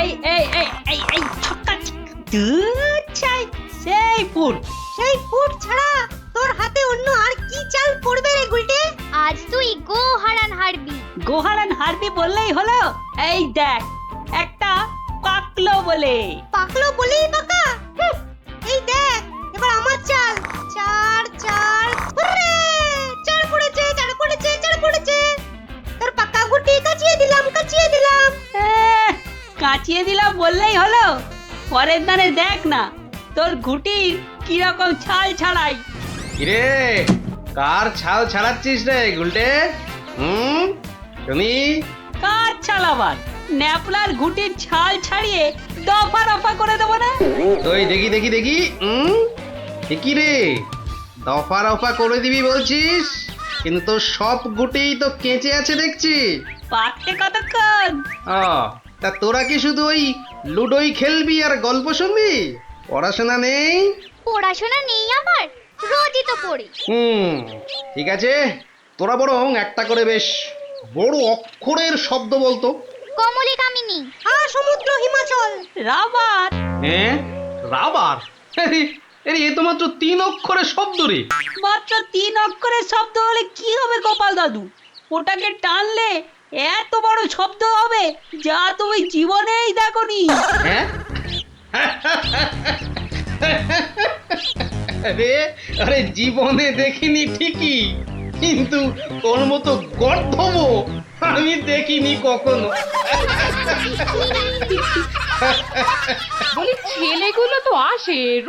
এই এই এই এই এই ছক্কা ধুর ছাই সেই ফুট ছাড়া তোর হাতে অন্য আর কি চাল পড়বে রে গুলটে? আজ তুই গো হারান হারবি। গোহারান হারবি বললেই হলো। এই দেখ একটা পাকলো বলেই পাকা। এই দেখ এবার আমার চাল। চার হুররে! চার পড়েছে। তোর পাকা গুটি কাচিয়ে দিলাম। কাচিয়ে দিলাম বললেই হলো। পরের দানে দেখ না তোর গুটির কি রকম ছাল ছাড়াই। কিরে কার ছাল ছাড়াচ্ছিস রে গুলটে? শুনি। কার ছাল আবার? ন্যাপলার গুটির ছাল ছাড়িয়ে দফা করে দেবো না? ওই দেখি কি রে দফা করে দিবি বলছিস, কিন্তু সব গুটিই তো কেঁচে আছে দেখছি। পাকতে কতক্ষণ? তা তোরা কি শুধু ওই লুডোই খেলবি আর গল্প শুনবি? পড়াশোনা নেই? পড়াশোনা নেই আমার, রোজই তো পড়ি। ঠিক আছে, তোরা বরং একটা করে বেশ বড় অক্ষরের শব্দ বলতো। কমলি কামিনী। সমুদ্র হিমাচল। রাবার। রাবার? এ তো মাত্র 3 অক্ষরের শব্দ রে। মাত্র 3 অক্ষরের শব্দ হলে কি হবে গোপাল দাদু? ওটাকে টানলে এত বড় শব্দ হবে যা তুমি জীবনেই দেখোনি। আরে জীবনে দেখিনি ঠিকই, কিন্তু তোর মতো গর্ধব আমি দেখিনি কখনো। বলি ছেলেগুলো তো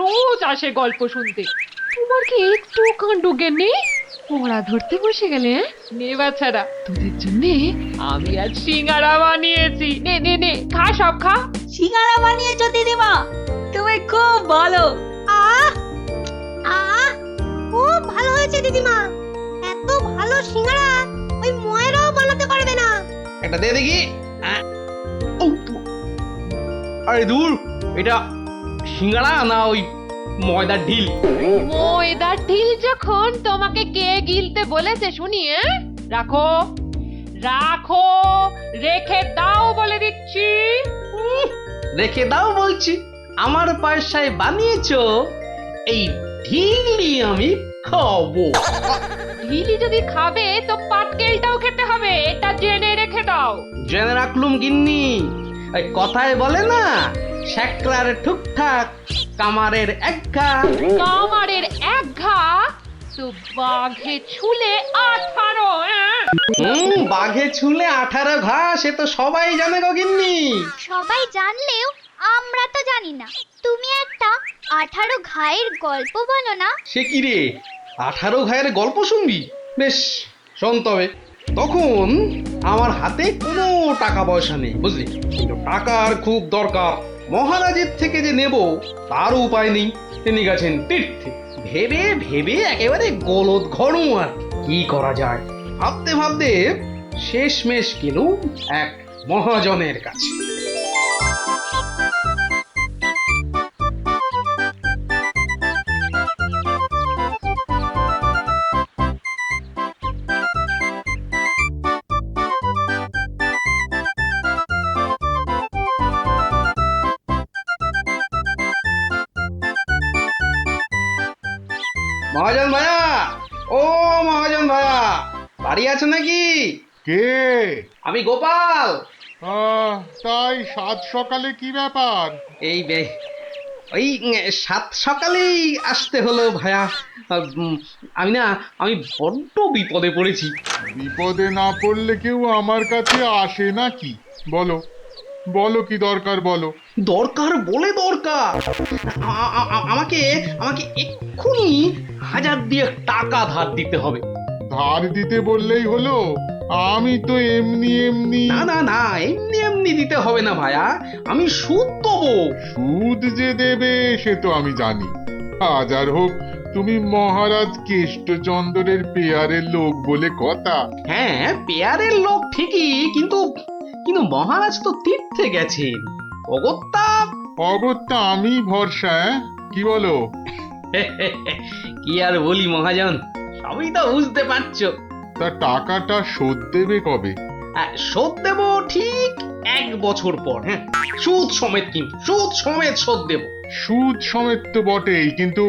রোজ আসে গল্প শুনতে, তোমার কি একটু কাণ্ড জ্ঞান নেই? পড়া ধরতে বসে গেলে নে বাচ্চারা, তোদের জন্য আমি আজ সিঙ্গারা বানিয়েছি। নে খা, সব খা। সিঙ্গারা বানিয়েছো দিদিমা? তুমি খুব ভালো। খুব ভালো হয়েছে দিদিমা। এত ভালো সিঙ্গারা ওই ময়রাও বানাতে পারবে না। এটা দে দেখি। আরে দূর, এটা সিঙ্গারা না ওই ময়দার ঢিল? ময়দার ঢিল যখন তোমাকে কে গিলতে বলেছে শুনি? রাখো রেখে দাও বলে দিচ্ছি। রেখে দাও বলছি? আমার পয়সায় বানিয়েছো, এই ঢিলই আমি খাবো। ঢিলি যদি খাবে তো পাটকেলটাও খেতে হবে, এটা জেনে রেখে দাও। জেনে রাখলুম গিন্নি। ওই কথায় বলে না, শ্যাকরার ঠুকঠাক কামারের এক ঘা। কামারের এক ঘা তো বাঘে ছুলে 18। বাঘে ছুলে 18 ঘা, সে তো সবাই জানে গো গিন্নি। সবাই জানলেও আমরা তো জানি না। তুমি একটা 18 ঘায়ের গল্প বলো না। সে কি রে, 18 ঘায়ের গল্প শুনবি? বেশ শোন তবে। তখন আমার হাতে কোনো টাকা পয়সা নেই বুঝলি, কিন্তু টাকার খুব দরকার। মহারাজের থেকে যে নেব তার উপায় নেই, তিনি গেছেন তীর্থে। ভেবে একেবারে গলদ ঘরু। আর কি করা যায় ভাবতে শেষমেশ গেলুম এক মহাজনের কাছে। মহাজন ভাইয়া, ও মহাজন ভাইয়া, বাড়ি আছে নাকি? কে? আমি গোপাল। তাই সাত সকালে কি ব্যাপার? এই ওই 7 সকালেই আসতে হলো ভাইয়া। আমি বড্ড বিপদে পড়েছি। বিপদে না পড়লে কেউ আমার কাছে আসে নাকি? বলো কি দরকার বলো। দরকার বলে দরকার। আমাকে এক্ষুনি 1000 দিয়ে টাকা ধার দিতে হবে। ধার দিতে বললেই হলো? আমি তো এমনি না এমনি দিতে হবে না ভাইয়া, আমি সুদ দেবো। সুদ যে দেবে সে তো আমি জানি। হাজার হোক তুমি মহারাজ কেষ্টচন্দ্রের পেয়ারের লোক বলে কথা। হ্যাঁ পেয়ারের লোক ঠিকই, কিন্তু মহারাজ তো তীর্থে গেছেন। অগত্যা আমি ভরসা। কি বলো? কি আর বলি মহাজন, সবই তো বুঝতে পারছো। তা টাকাটা শোধ দেবে কবে? শোধ দেবো ঠিক 1 বছর পর, হ্যাঁ, সুদ সমেত, কিন্তু সুদ সমেত শোধ দেব। সুদ সমেত তো বটেই, কিন্তু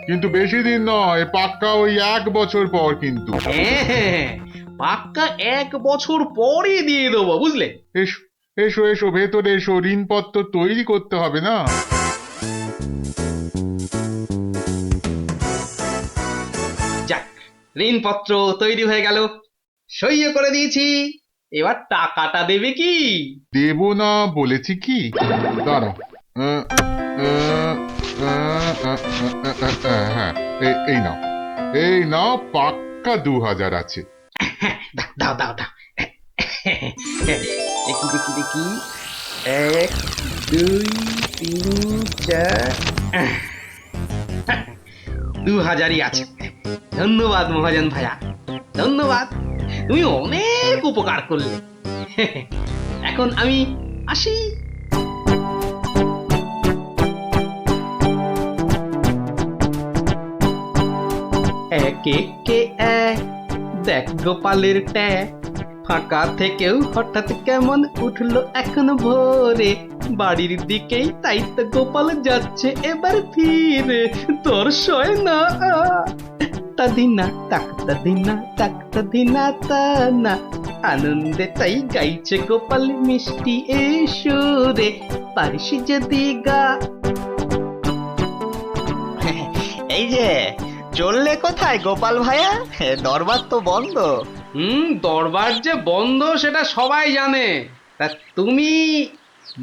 কিন্তু বেশি দিন নয়, পাক্কা ওই 1 বছর পর কিন্তু। হ্যাঁ হ্যাঁ, পাক্কা 1 বছর পরই দিয়ে দেবো, বুঝলে? এসো এসো এসো, ভেতরে এসো, ঋণপত্র তৈরি করতে হবে না? যাক, ঋণপত্র তৈরি হয়ে গেল, সইও করে দিয়েছি। এবার টাকাটা দেবে কি? দেব না বলেছি কি? দাঁড়াও। আহ, আহ, আহ, হ্যাঁ, এই নাও, এই নাও, পাক্কা 2000 আছে। দাও দাও দাও। দেখি দেখি দেখি, 1 2 3 4, 2000ই আছে। ধন্যবাদ মহাজন ভাইয়া, ধন্যবাদ, তুমি অনেক উপকার করলে। এখন আমি আসি। এক একে এক, দেখ গোপালের ট্যাগ, ফাঁকা থেকেও হঠাৎ কেমন উঠলো এখন ভোরে, বাড়ির দিকেই তাই তো গোপাল যাচ্ছে এবার ফিরে, তোর সয় না তাদিনা তাকতা দিনা তাকতা দিনা তা না, আনন্দে তাই গাইছে গোপাল মিষ্টি এই সুরে, পারিস যদি গা। এই যে চললে কোথায় গোপাল ভাইয়া? দরবার তো বন্ধ। দরবার যে বন্ধ সেটা সবাই জানে, তা তুমি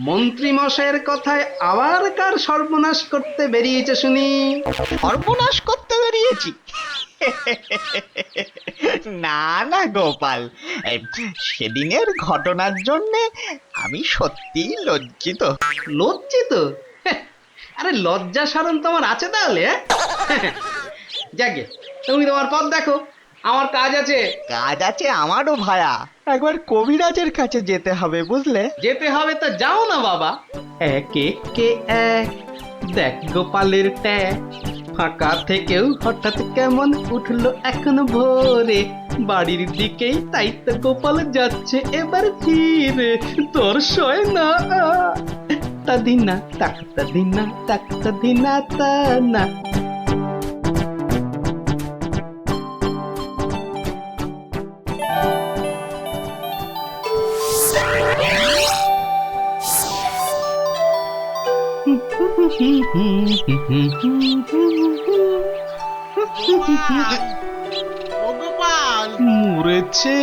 মন্ত্রী মশাইয়ের কথায় আবার কার সর্বনাশ করতে বেরিয়েছে শুনি? সর্বনাশ করতে বেরিয়েছি? না না গোপাল, সেদিনের ঘটনার জন্য আমি সত্যি লজ্জিত। লজ্জিত? আরে লজ্জা শরম তোমার আছে তাহলে? যাকে, তুমি তোমার পথ দেখো, আমার কাজ আছে। কাজ আছে আমারও ভায়া, একবার কবিরাজের কাছে যেতে হবে বুঝলে। যেতে হবে তো যাও না বাবা। এক একে এক, দেখ গোপালের ট্যাগ, ফাঁকা থেকেও হঠাৎ কেমন উঠলো এখন ভোরে, বাড়ির দিকেই তাই তো গোপাল যাচ্ছে এবার ফিরে, তোর সয় না তাদিনা তাকতা দিনা তাকতা দিনা তা না। মরেছে,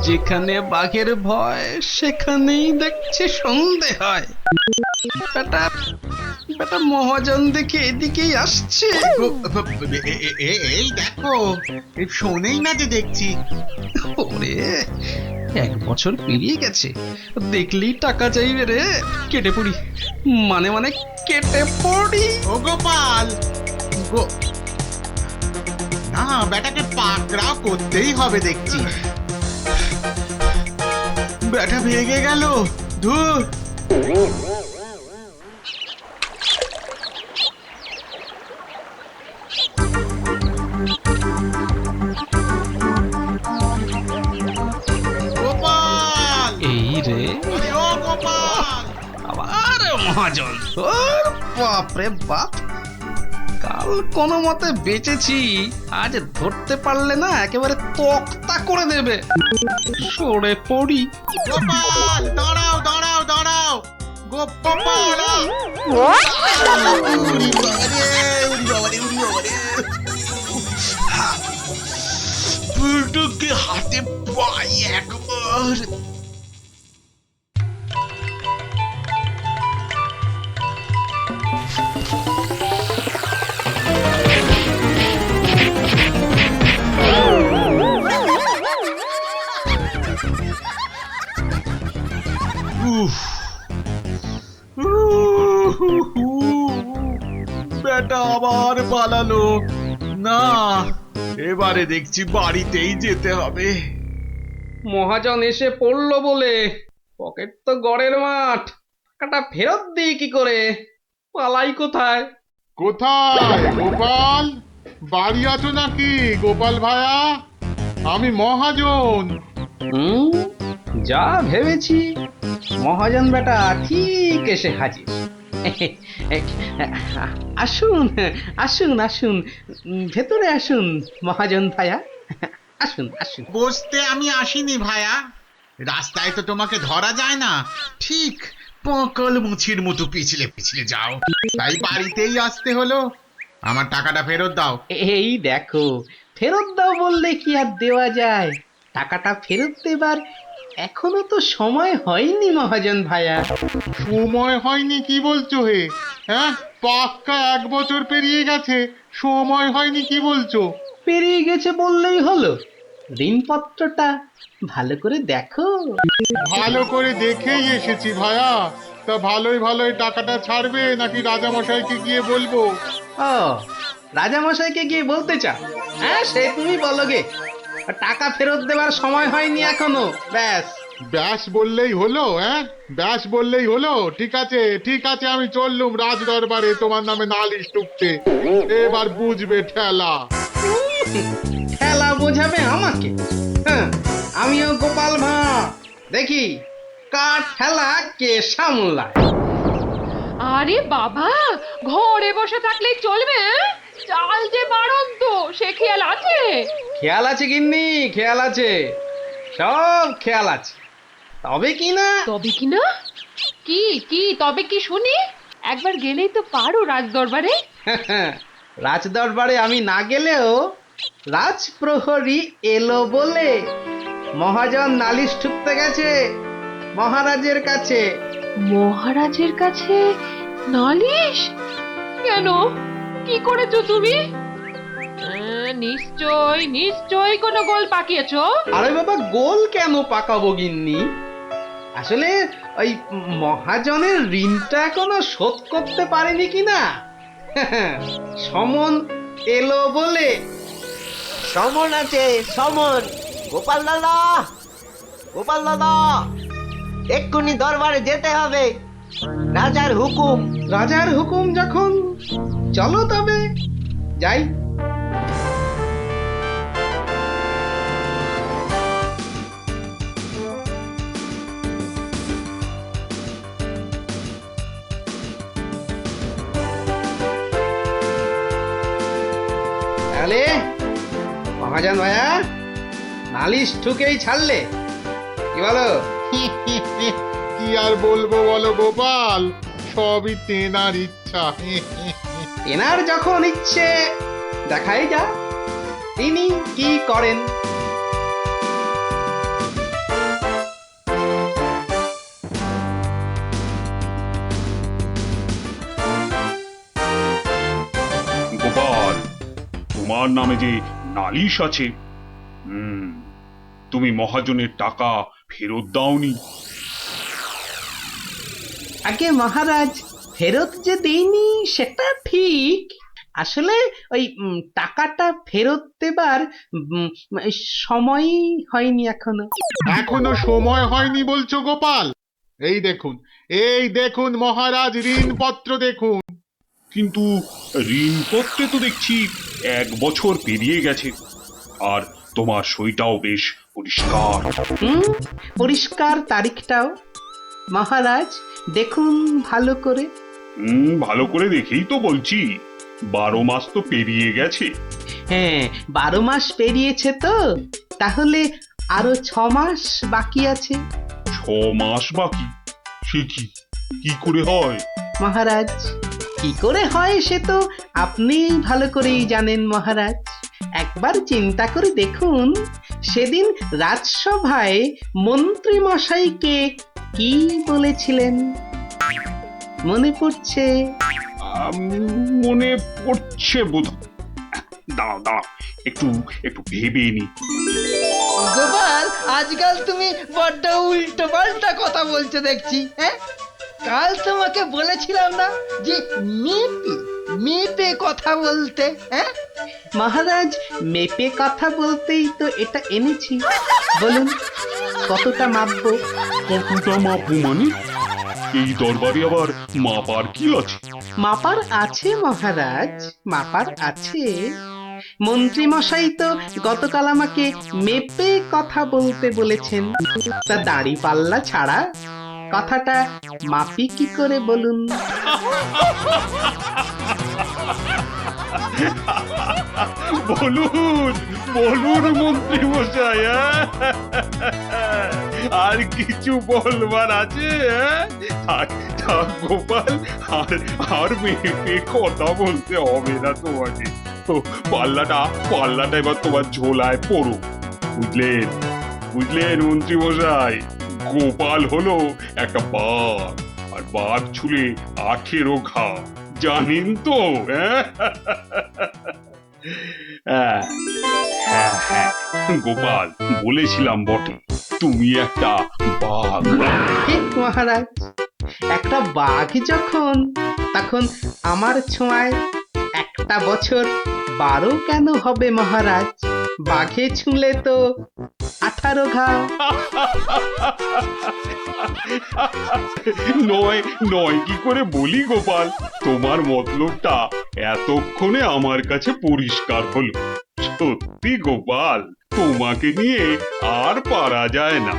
যেখানে বাঘের ভয় সেখানেই দেখছে সন্ধে হয়। বেটা বেটা মহাজন দেখে এদিকেই আসছে। এই দেখো, শোনেই না যে দেখছি। ওরে, 1 বছর পেরিয়ে গেছে, দেখলেই টাকা চাইবে রে। কেটে পড়ি, মানে মানে কেটে পড়ি। ও গোপাল, না বেটাকে পাকড়াও করতেই হবে দেখছি। বেটা ভেগে গেল, ধুর। গোপাল, এই রে, আরে ও গোপাল। আবার মহাজন, ওর বাপরে বাপ, কাল কোনো মতে বেঁচেছি, আজ ধরতে পারলে না একেবারে তক্তা করে দেবে। সরে পড়ি। গোপাল, দাঁড়াও দাঁড়াও দাঁড়াও, গোপাল। বুড়োকে হাতে পাই একবার। বেটা আবার পালালো। না, এবারে দেখছি বাড়িতেই যেতে হবে। মহাজন এসে পড়লো বলে, পকেট তো গড়ের মাঠ, টাকাটা ফেরত দিই কি করে? পালাই কোথায়? কোথায় গোপাল? বাড়ি আছো নাকি গোপাল ভায়া? আমি মহাজন। যা ভেবেছি মহাজন বেটা ঠিক এসে হাজির। আসুন আসুন আসুন, ভেতরে আসুন মহাজন ভাইয়া, আসুন আসুন। বসতে আমি আসিনি ভায়া, রাস্তায় তো তোমাকে ধরা যায় না, ঠিক পকল মুছির মতো পিছলে পিছলে যাও, তাই বাড়িতেই আসতে হলো। আমার টাকাটা ফেরত দাও। এই দেখো, ফেরত দাও বললে কি আর দেওয়া যায়? টাকাটা ফেরত দেবার এখনো তো সময় হয়নি মহাজন ভাইয়া। সময় হয়নি কি বলছো হে? হ্যাঁ, পাক্কা 1 বছর পেরিয়ে গেছে, সময় হয়নি কি বলছো? পেরিয়ে গেছে বললেই হলো? ঋণপত্রটা ভালো করে দেখো। ভালো করে দেখেই এসেছি ভায়া। তা ভালোই ভালোই টাকাটা ছাড়বে নাকি রাজামশাইকে গিয়ে বলবো? ও, রাজামশাইকে গিয়ে বলতে চাও? হ্যাঁ, সে তুমি বলো গে। টাকা ফেরত দেবার সময় হয়নি এখনো, ব্যাস। ব্যাস বললেই হলো? হ্যাঁ, ব্যাস বললেই হলো? ঠিক আছে ঠিক আছে, আমি চললুম রাজ দরবারে তোমার নামে নালিশ টুকতে। এবার বুঝবে ঠেলা। খেলা বোঝাবে আমাকে? হ্যাঁ, আমিও গোপাল ভাঁড়, দেখি কার খেলা কে সামলায়। আরে বাবা, ঘরে বসে থাকলেই চলবে? চাল যে বাড়ন্ত, সে খেয়াল আছে? খেয়াল আছে গিন্নি, খেয়াল আছে, সব খেয়াল আছে। তবে কি না, তবে কি না? কি কি তবে কি শুনি? একবার গেলেই তো পারো রাজ দরবারে। রাজ দরবারে আমি না গেলেও রাজপ্রহরী এলো বলে মহাজন নালিশ ঠুকতে গেছে মহারাজের কাছে। মহারাজের কাছে নালিশ? কেন, কি করেছো তুমি? নিশ্চয় নিশ্চয় কোনো গোল পাকিয়েছো। আরে বাবা, গোল কেন পাকাবো গিন্নি? আসলে ওই মহাজনের ঋণটা এখনো শোধ করতে পারেনি কিনা, সমন এলো বলে। সমন আছে, সমন। গোপাল দাদা, গোপাল দাদা, এক্ষুনি দরবারে যেতে হবে, রাজার হুকুম। রাজার হুকুম যখন, চলো তবে যাই। তাহলে মহাজন ভাইয়া নালিশ ঠুকেই ছাড়লে, কি বলো? কি আর বলবো বলো গোপাল, সবই তেনার ইচ্ছা। এনার যখন ইচ্ছে, দেখাই যা তিনি কি করেন। গোপাল, তোমার নামে যে নালিশ আছে, তুমি মহাজনের টাকা ফেরত দাওনি। আগে মহারাজ, ফেরত যে দেইনি সেটা ঠিক, আসলে ওই টাকাটা ফেরত দেবার সময় হয়নি এখনো। এখনো সময় হয়নি বলছো গোপাল? এই দেখুন মহারাজ, ঋণপত্র দেখুন। কিন্তু ঋণপত্রে তো দেখছি 1 বছর পেরিয়ে গেছে, আর তোমার সইটাও বেশ পরিষ্কার। পরিষ্কার তারিখটাও। মহারাজ দেখুন ভালো করে। ভালো করে দেখেই তো বলছি, 12 মাস তো পেরিয়ে গেছে। হ্যাঁ, 12 মাস পেরিয়েছে তো, তাহলে আরো 6 মাস বাকি আছে। 6 মাস বাকি? সে কি করে হয় মহারাজ? কি করে হয় সে তো আপনি ভালো করেই জানেন মহারাজ। একবার চিন্তা করে দেখুন, সেদিন রাজসভায় মন্ত্রী মশাইকে কি বলেছিলেন, মনে পড়ছে? মনে পড়ছে বোধ। দাঁড়াও, একটু ভেবে নি। গোপাল, আজকাল তুমি বড্ড উল্টো পাল্টা কথা বলছো দেখছি। হ্যাঁ, কাল তোমাকে বলেছিলাম না যে মেপে মেপে কথা বলতে? হ্যাঁ মহারাজ, মেপে কথা বলতেই তো এটা এনেছি। বলুন কতটা মাপবো? কতটা মাপবো মানে? এই দরবারে আবার মাপার কি আছে? মাপার আছে মহারাজ, মাপার আছে, মন্ত্রী মশাই তো গতকাল আমাকে মেপে কথা বলতে বলেছেন। তা দাড়ি পাল্লা ছাড়া কথাটা মাপি কি করে বলুন? বলুন বলুন মন্ত্রী মশাই, আর কিছু বলবার আছে? থাক থাক গোপাল, আর মেপে কথা বলতে হবে না তোমাকে। তো পাল্লাটা এবার তোমার ঝোলায় পড়ো। বুঝলেন বুঝলেন মন্ত্রী মশাই, গোপাল হলো একটা বাঘ, আর বাঘ ছুলে 18 ঘা, জানেন তো? হ্যাঁ হ্যাঁ, গোপাল বলেছিলাম বটে, তুমি একটা বাঘ। ঠিক মহারাজ, একটা বাঘ যখন, তখন আমার ছোঁয়ায় একটা বছর 12 কেন হবে মহারাজ? বাঘে ছুঁলে তো 18 ঘা। নয় কি করে বলি গোপাল, তোমার মতলবটা এতক্ষণে আমার কাছে পরিষ্কার হলো। সত্যি গোপাল, তোমাকে নিয়ে আর পারা যায় না।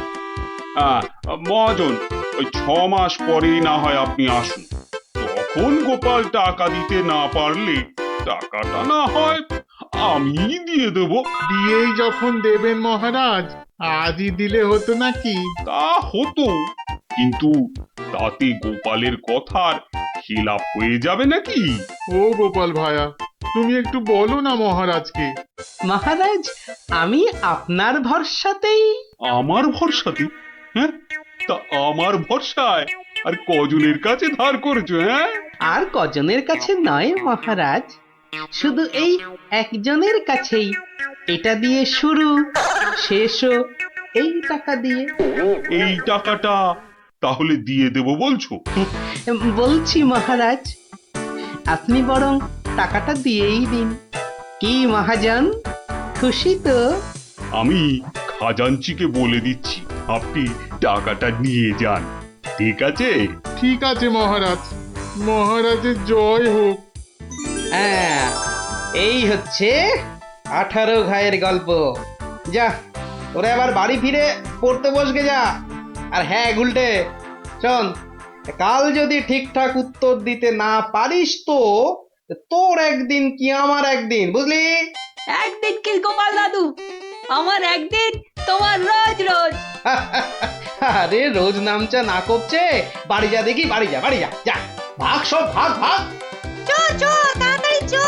মহাজন, ওই 6 মাস পরেই না হয় আপনি আসুন। তখন গোপাল টাকা দিতে না পারলে টাকাটা না হয় আমি দিয়ে দেবো। দিয়েই যখন দেবেন মহারাজ, আজই দিলে হতো নাকি? তা হতো, কিন্তু তাতে গোপালের কথার খিলাপ হয়ে যাবে নাকি? ও গোপাল ভায়া, তুমি একটু বলো না মহারাজকে। মহারাজ, আমি আপনার ভরসাতেই। আমার ভরসাতে? হ্যাঁ, তা আমার ভরসায় আর কজনের কাছে ধার করেছো? হ্যাঁ, আর কজনের কাছে নয় মহারাজ, শুধু এই একজনের কাছেই। এটা দিয়ে শুরু, শেষও এই টাকা দিয়ে। এই টাকাটা তাহলে দিয়ে দেবো বলছো? বলছি মহারাজ, আপনি বরং টাকাটা দিয়েই দিন। কি মহাজন, খুশি তো? আমি খাজাঞ্চিকে বলে দিচ্ছি, আপনি টাকাটা নিয়ে যান, ঠিক আছে? ঠিক আছে মহারাজ, মহারাজের জয় হোক। হ্যাঁ, এই হচ্ছে 18 ঘায়ের গল্প। যা, ওরে আবার বাড়ি ফিরে পড়তে বসবে যা। আর হ্যাঁ গুলটে, শোন, কাল যদি ঠিকঠাক উত্তর দিতে না পারিস তো তোর একদিন কি আমার একদিন, বুঝলি? একদিন কি গোপাল দাদু, আমার একদিন, তোমার রোজ রোজ। আরে রোজ নামচা না করছে, বাড়ি যা দেখি, বাড়ি যা, বাড়ি যা, যা, ভাগ সব, ভাগ ভাগ। চো চো তাড়াতাড়ি চো।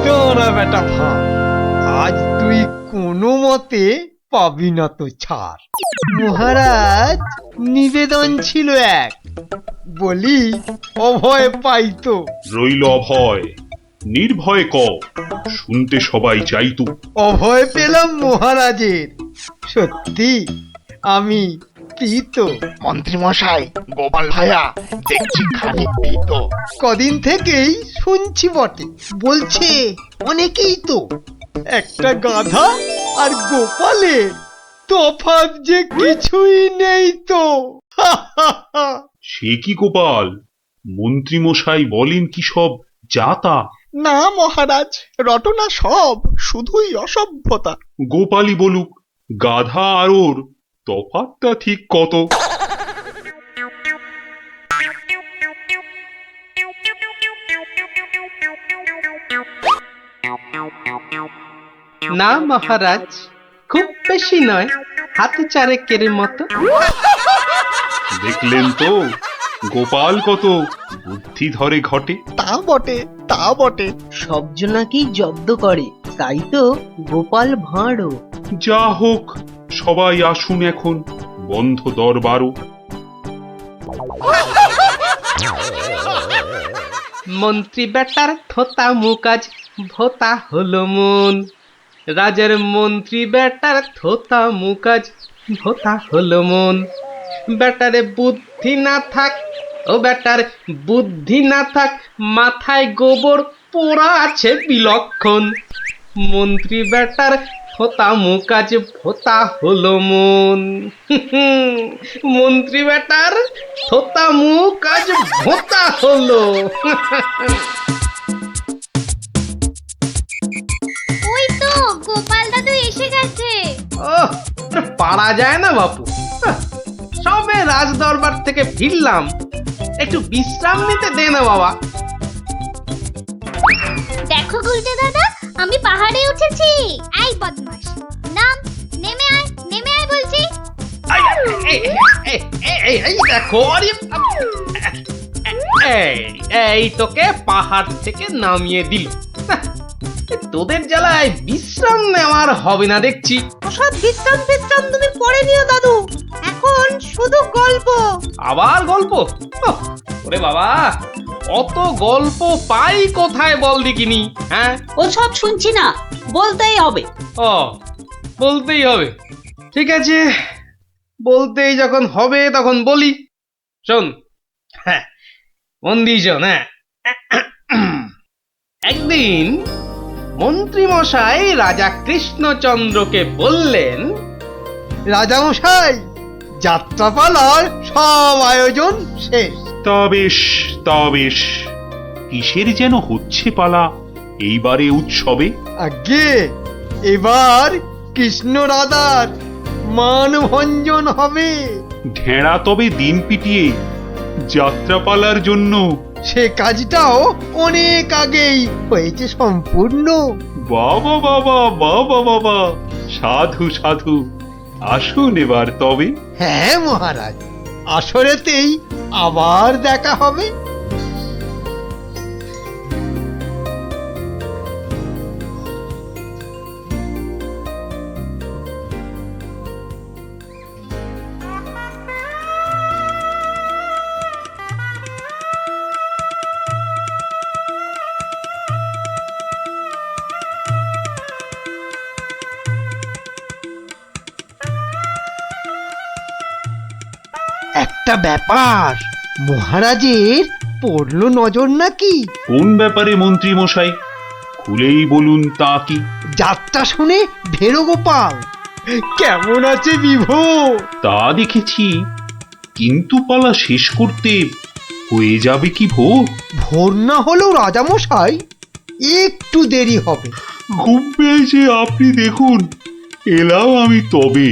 তোরা বেটা ভাই, আজ তুই কোনো মতে পাবি না তো ছাড়। মহারাজ নিবেদন ছিল এক, বলি অভয় পাইতো। রইল অভয়, নির্ভয় ক, শুনতে সবাই চাইতো। অভয় পেলাম মহারাজের, সত্যি আমি প্রীত। মন্ত্রী মশাই, গোপাল ভাইয়া দেখছি খানিক ভীত। কদিন থেকেই শুনছি বটে, বলছে অনেকেই তো একটা গাধা আর গোপালের তফাৎ যে কিছুই নেই তো। সে কি গোপাল, মন্ত্রী মশাই বলেন কি সব যাতা? না মহারাজ, রটনা সব, শুধুই অসভ্যতা। গোপালই বলুক, গাধা আর ওর তফাৎটা ঠিক কত? না মহারাজ, খুব বেশি নয়, হাতে চারেকের মতো। দেখলেন তো গোপাল কত বুদ্ধি ধরে ঘটে। তা বটে, তা বটে। সব জনাকেই জব্দ করে, তাই তো গোপাল ভাঁড়ও। যা হোক, সবাই আসুন এখন, বন্ধ দরবারও। মন্ত্রী বেটার থোতা মুকাজ ভোতা হলো মন। রাজার মন্ত্রী বেটার থোতা মুকাজ ভোতা হলো মন। বেটারে বুদ্ধি না থাক, ও বেটার বুদ্ধি না থাক, মাথায় গোবর পোড়া আছে বিলক্ষণ। মন্ত্রী বেটার থোতা মুখ আজ ভোতা হলো মন। মন্ত্রী বেটার থোতা মুখ আজ ভোতা হলো। ওই তো গোপাল দাদু এসে গেছে। ওহ, পারা যায় না বাপু। সবে রাজ দরবার থেকে ফিরলাম, একটু বিশ্রাম নিতে দে না বাবা। দেখো গুলটে দাদা, আমি পাহাড়ে উঠেছি। এই বদমাশ, নাম, নেমে আয় বলছি। এই দেখো, এই তোকে পাহাড় থেকে নামিয়ে দিল। তোদের জ্বালায় বিশ্রাম নেওয়ার হবে না দেখছি। ওসব বিশ্রাম তুমি পরে নিও দাদু, এখন শুধু গল্প। আবার গল্প? ওরে বাবা, অত গল্প পাই কোথায় বল দেখিনি? হ্যাঁ, ওসব শুনছি না, বলতেই হবে। ও, বলতেই হবে। ঠিক আছে, বলতেই যখন হবে তখন বলি। শোন, হ্যাঁ, মন দিয়ে শোন। হ্যাঁ, একদিন মন্ত্রী মশাই রাজা কৃষ্ণচন্দ্রকে বললেন, রাজামশাই, যাত্রাপালার সব আয়োজন শেষ। তা বেশ, কিসের যেন হচ্ছে পালা এইবারে উৎসবে? আগে এবার কৃষ্ণ রাধার মানভঞ্জন হবে। ঢেঁড়া তবে দিন পিটিয়ে যাত্রাপালার জন্য? সে কাজটাও অনেক আগেই হয়েছে সম্পূর্ণ। বাবা বাবা বাবা বাবা, সাধু সাধু, আসুন এবার তবে। হ্যাঁ মহারাজ, আসরেতেই আবার দেখা হবে। একটা ব্যাপার, মহারাজের পড়লো নজর নাকি? কোন ব্যাপারে মন্ত্রী মশাই, খুলেই বলুন তা কি? যাত্রা শুনে ভেরো গোপাল কেমন আছে বিভোর? তা দেখেছি, কিন্তু পালা শেষ করতে হয়ে যাবে কি ভোর? ভোর না হলেও রাজামশাই একটু দেরি হবে। ঘুম পেয়েছে আপনি দেখুন, এলাম আমি তবে।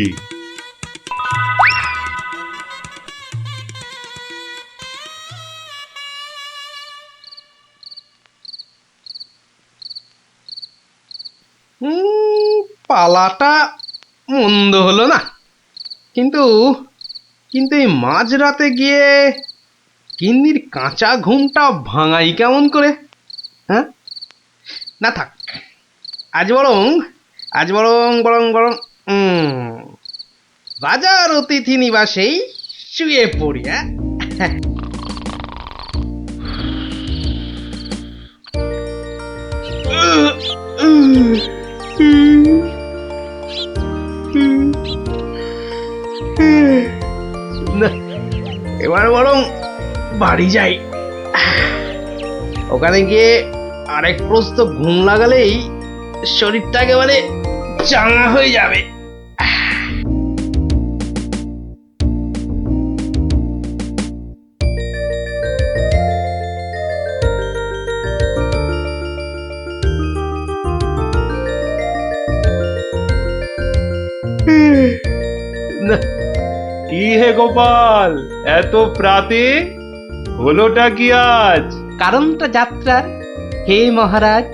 পালাটা মন্দ হলো না, কিন্তু এই মাঝরাতে গিয়ে গিন্নির কাঁচা ঘুমটা ভাঙাই কেমন করে? হ্যাঁ, না থাক, আজ বরং রাজার অতিথি নিবাসেই শুয়ে পড়ি। হ্যাঁ, এবার বরং বাড়ি যাই, ওখানে গিয়ে আরেক প্রস্ত ঘুম লাগালেই শরীরটা একেবারে চাঙা হয়ে যাবে। কি হে গোপাল, এত প্রাতে হলোটা কি আজ? কারণটা যাত্রার, হে মহারাজ,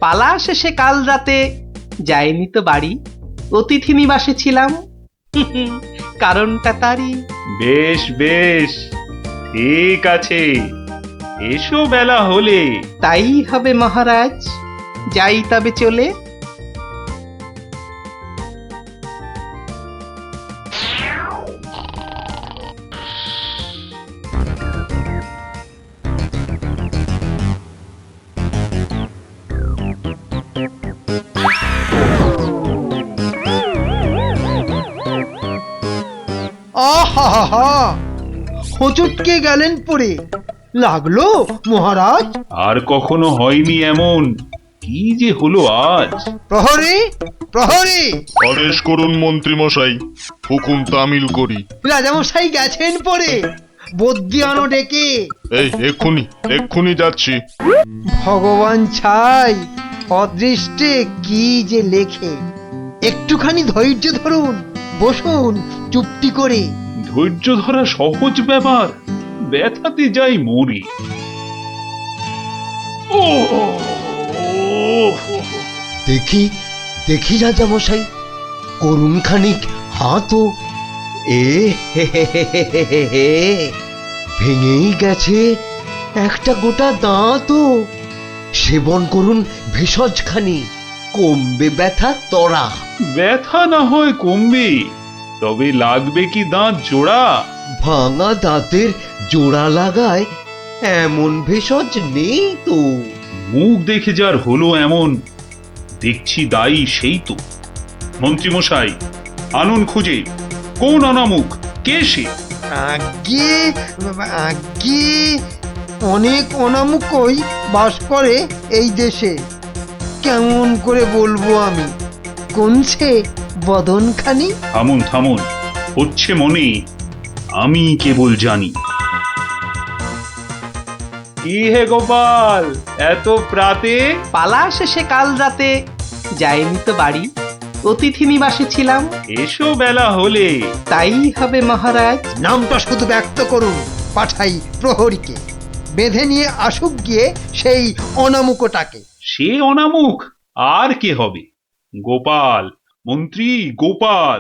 পালা শেষে কাল রাতে যাইনি তো বাড়ি, অতিথি নিবাসে ছিলাম। কারণটা তারই। বেশ বেশ, ঠিক আছে, এসো বেলা হলে। তাই হবে মহারাজ, যাই তবে চলে। আহা, হোঁচটকে গেলেন পড়ে, লাগলো মহারাজ? আর কখনো হয়নি এমন, কি যে হলো আজ? প্রহরী, প্রহরী! আদেশ করুন মন্ত্রী মশাই, হুকুম তামিল করি। রাজামশাই গেছেন পরে, বদ্যি আনো ডেকে। এই এক্ষুনি এক্ষুনি যাচ্ছি। ভগবান ছাই, অদৃষ্টে কি যে লেখে। একটুখানি ধৈর্য ধরুন, বসুন চুপটি করে। ধৈর্য ধরা সহজ ব্যাপার, ব্যথাতে যাই মরি। ও দেখি দেখি রাজামশাই, করুন খানিক হাতও। এ হে হে হে হে হে হে হে, ভেঙেই গেছে একটা গোটা দাঁতও। সেবন করুন ভেষজ খানি, কমবে ব্যথা তরা। ব্যথা না হয় কমবে, তবে লাগবে কি দাঁত জোড়া? ভাঙা দাঁতের জোড়া লাগায় এমন ভেষজ নেই তো। মুখ দেখে যার হলো এমন, দেখছি দায়ী সেই তো। মন্ত্রী মশাই, আনুন খুঁজে, কোন অনামুখ, কে সে? আগে আগে অনেক অনামুকই বাস করে এই দেশে। কেমন করে বলবো আমি, কোনছে বদনখানি? থামুন থামুন, হচ্ছে মনে, আমি কেবল জানি। কি হে গোপাল, এত প্রাতে? পালা শেষে কাল রাতে যাইনি তো বাড়ি, অতিথি নিবাসে ছিলাম। এসো বেলা হলে। তাই হবে মহারাজ। নামটা শুধু ব্যক্ত করুন, পাঠাই প্রহরীকে, বেঁধে নিয়ে আসুক গিয়ে সেই অনামুকটাকে। সে অনামুখ আর কে হবে? গোপাল, মন্ত্রী গোপাল,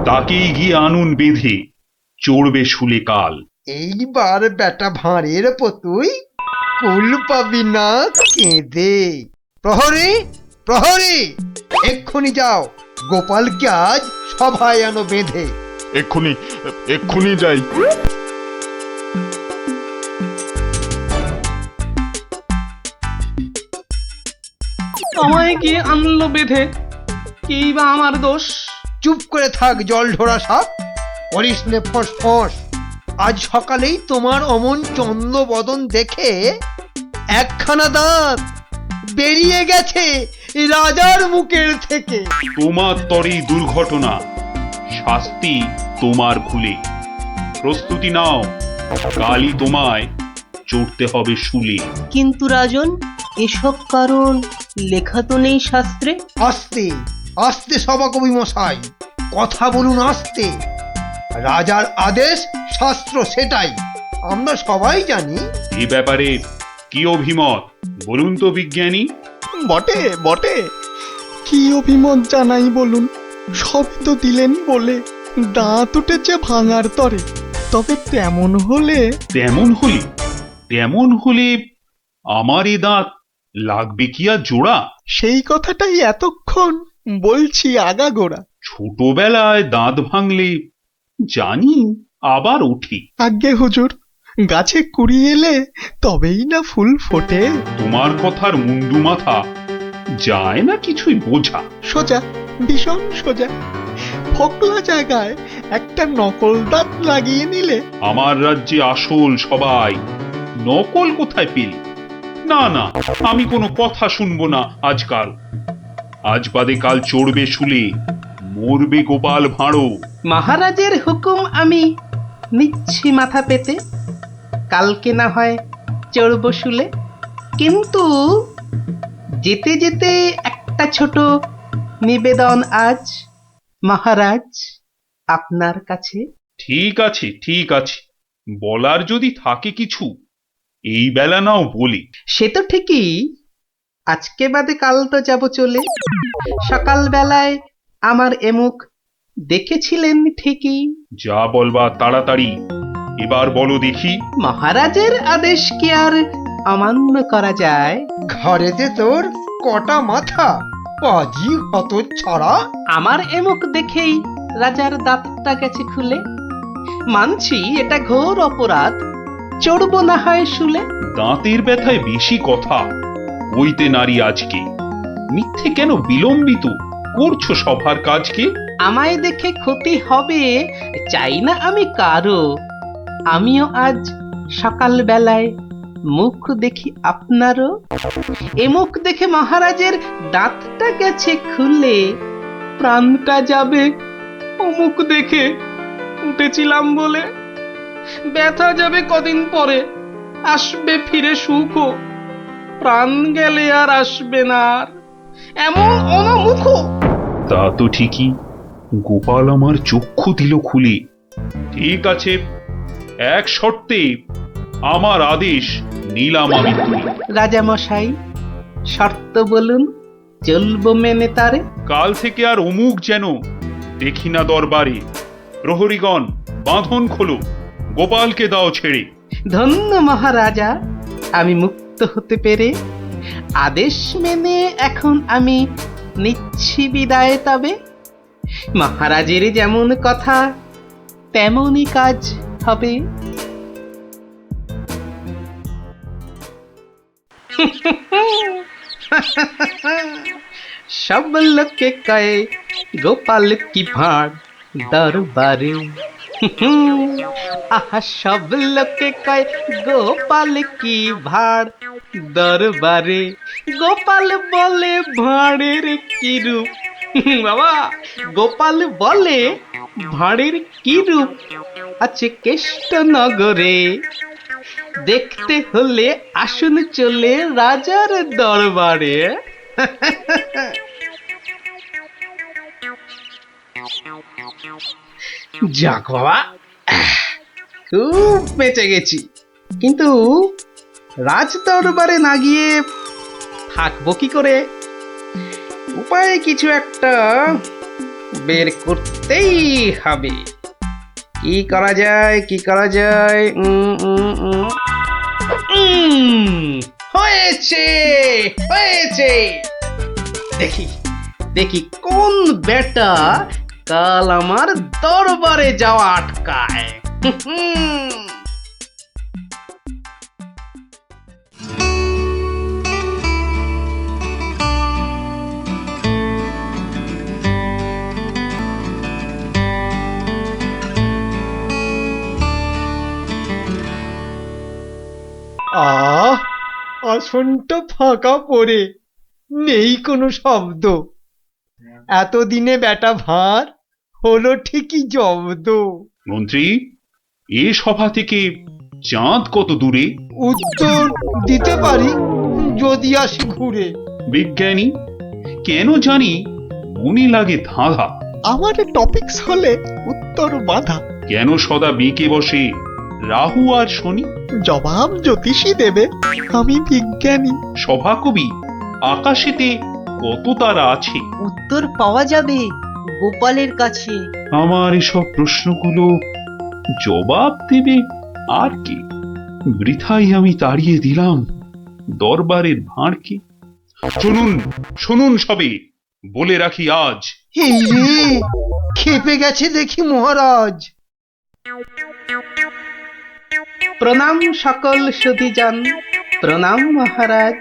তাকেই গিয়ে আনুন বেঁধে, চড়বে শুলে কাল। এইবার বেটা ভাঁড়ের পতুই, কুল পাবি না কেঁদে। প্রহরী, প্রহরী! এক্ষুনি যাও, গোপালকে আজ সভায় আনো বেঁধে। এক্ষুনি এক্ষুনি যাই। আমায় গিয়ে আনলো বেঁধে, কি বা আমার দোষ? চুপ করে থাক জল ঢোড়া সাপ, করিস নে ফোঁস ফোঁস। আজ সকালেই তোমার অমন চন্দ্র বদন দেখে একখানা দাঁত বেরিয়ে গেছে রাজার মুখের থেকে। তোমার তরে দুর্ঘটনা, শাস্তি তোমার খুলে। প্রস্তুতি নাও, কালই তোমায় চড়তে হবে শুলে। কিন্তু রাজন, এসব কারণ লেখা তো নেই শাস্ত্রে। আস্তে আস্তে সভাকবি মশাই, কথা বলুন আস্তে। রাজার আদেশ শাস্ত্র সেটাই, আমরা সবাই জানি। এ ব্যাপারে কি অভিমত বলুন তো বিজ্ঞানী? বটে বটে, কি অভিমত জানাই বলুন। সবই তো দিলেন বলে, দাঁত উঠেছে ভাঙার তরে। তবে তেমন হলে তেমন হলে আমার এ দাঁত লাগবে কি আর জোড়া? সেই কথাটাই এতক্ষণ বলছি আগাগোড়া। ছোটবেলায় দাঁত ভাঙলে জানি আবার ওঠে। আজ্ঞে হুজুর, গাছে কুড়ি এলে তবেই না ফুল ফোটে। তোমার কথার মুন্ডু মাথা যায় না কিছুই বোঝা। সোজা, ভীষণ সোজা। ফোকলা জায়গায় একটা নকল দাঁত লাগিয়ে নিলে। আমার রাজ্যে আসল সবাই, নকল কোথায় পেলি? না না, আমি কোনো কথা শুনবো না আজকাল। আজ বাদে কাল চড়বে শুলে, মরবে গোপাল ভাঁড়ো। মহারাজের হুকুম আমি নিচ্ছি মাথা পেতে, কালকে না হয় চড়ব শুলে। কিন্তু যেতে যেতে একটা ছোট নিবেদন আজ মহারাজ আপনার কাছে। ঠিক আছে ঠিক আছে, বলার যদি থাকে কিছু এই বেলা নাও বলি। সে তো ঠিকই, আজকে বাদে কাল তো যাব চলে। সকাল বেলায় আমার এমুখ দেখেছিলেন ঠিকই। যা বলবা তাড়াতাড়ি এবার বলো দেখি। মহারাজের আদেশ কি আর অমান্য করা যায়? ঘরেতে তোর কটা মাথা, পাজি হত ছড়া। আমার এমুখ দেখেই রাজার দাঁতটা গেছে খুলে। মানছি এটা ঘোর অপরাধ, চড়ব না হয় শুলে। দাঁতের ব্যথায় বেশি কথা বইতে নারী আজকে, মিথ্যে কেন বিলম্বিত করছো সভার কাজকে? আমায় দেখে ক্ষতি হবে চাই না আমি কারো। আমিও আজ সকাল বেলায় মুখ দেখি আপনারও। এ মুখ দেখে মহারাজের দাঁতটা গেছে খুলে, প্রাণটা যাবে ও মুখ দেখে উঠেছিলাম বলে। ব্যথা যাবে কদিন পরে, আসবে ফিরে সুখ, প্রাণ গেলে আর আসবে না আর এমন অনমুখ। তা তো ঠিকই, গোপাল আমার চক্ষু দিল খুলে। ঠিক আছে, এক শর্তে আমার আদেশ নিলাম আমি তুলে। রাজা মশাই, শর্ত বলুন, চলবো মেনে তারে। কাল থেকে আর অমুক যেন দেখি না দরবারে। প্রহরীগণ বাঁধন খোলো, গোপালকে দাও ছেড়ে। ধন্য মহারাজা, আমি মুক্ত হতে পেরে। আদেশ মেনে এখন আমি নিচ্ছি বিদায়। তবে মহারাজের যেমন কথা তেমনই কাজ হবে। সব লোকে কয়ে গোপাল কি ভাঁড় দরবারে। আহা, সব লোকে কয় গোপাল কি ভাঁড় দরবারে। গোপাল বলে ভাঁড়ের কি রূপ। বাবা, গোপাল বলে ভাঁড়ের কি রূপ আছে কেষ্ট নগরে। দেখতে হলে আসুন চলে রাজার দরবারে। যাক বাবা, খুব বেঁচে গেছি। কিন্তু রাজ দরবারে না গিয়ে থাকবো কি করে? উপায় কিছু একটা বের করতেই হবে। কি করা যায়, কি করা যায়? হয়েছে, হয়েছে। দেখি দেখি কোন বেটা কাল আমার দরবারে যাওয়া আটকায়। আসনটা ফাঁকা পড়ে নেই কোনো শব্দ। এতদিনে বেটা ভাঁড় হলো ঠিকই জব্দ। মন্ত্রী, এ সভা থেকে চাঁদ কত দূরে? উত্তর দিতে পারি যদি আসি ঘুরে। বিজ্ঞানী, কেন জানি মনে লাগে ধাঁধা। আমার টপিকস হলে উত্তর বাধা। কেন সদা বেঁকে বসে রাহু আর শনি? জবাব জ্যোতিষী দেবে, আমি বিজ্ঞানী। সভাকবি, আকাশেতে কত তারা আছে? উত্তর পাওয়া যাবে গোপালের কাছে। আমার এসব প্রশ্নগুলো জবাব দেবে আর কে? বৃথাই আমি তাড়িয়ে দিলাম দরবারের ভাঁড়কে। শুনুন, শুনুন সবে, বলে রাখি আজ। এই রে, খেপে গেছে দেখি মহারাজ। প্রণাম সকল সুধীজন, প্রণাম মহারাজ।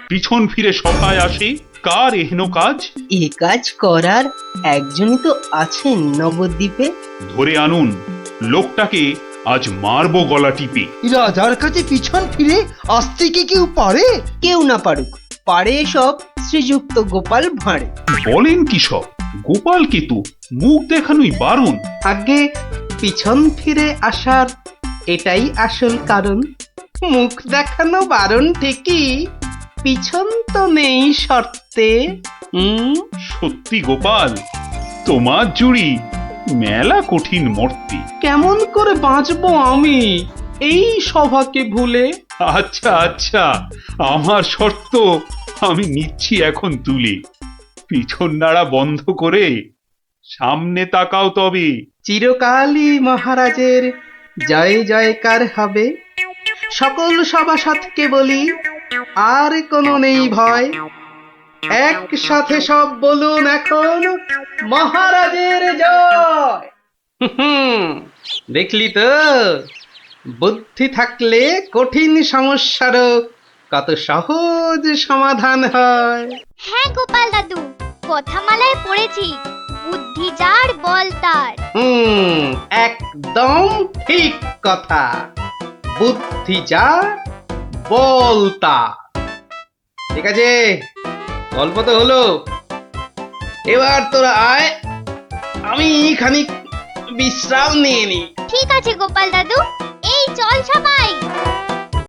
পিছন ফিরে সভায় আসে কার এহেন কাজ? এ কাজ করার একজনই তো আছেন নবদ্বীপে। ধরে আনুন লোকটাকে, আজ মারবো গলা টিপে। রাজার কাছে পিছন ফিরে আসতে কি কেউ পারে? কেউ না পারুক, পারে সব শ্রীযুক্ত গোপাল ভাঁড়ে। বলেন কি সব? গোপালকে তো মুখ দেখানোই বারণ। আগে পিছন ফিরে আসার এটাই আসল কারণ। মুখ দেখানো বারণ ঠিকই, পিছন তো নেই শর্তে। সত্যি গোপাল, তোমার জুড়ি মেলা কঠিন মর্তে। কেমন করে বাঁচবো আমি এই সভাকে ভুলে? আচ্ছা আচ্ছা, আমার শর্ত আমি নিচ্ছি এখন তুলে। পিছন নাড়া বন্ধ করে সামনে তাকাও তবে। চিরকালই মহারাজের জয় জয়কার হবে। সকল সভাসদকে বলি, আর কোনো নেই ভয়। একসাথে সব বলুন এখন, মহারাজের জয়। দেখলি তো, বুদ্ধি থাকলে কঠিন সমস্যারও কত সহজ সমাধান হয়। হ্যাঁ গোপাল দাদু, কথামালায় পড়েছি, বুদ্ধি যার বল তার। একদম ঠিক কথা। বুদ্ধি যার বলতা। ঠিক আছে, গল্প তো হলো, এবার তোরা আয়, আমি খানিক বিশ্রাম নিয়ে নি। ঠিক আছে গোপাল দাদু, এই চল সবাই।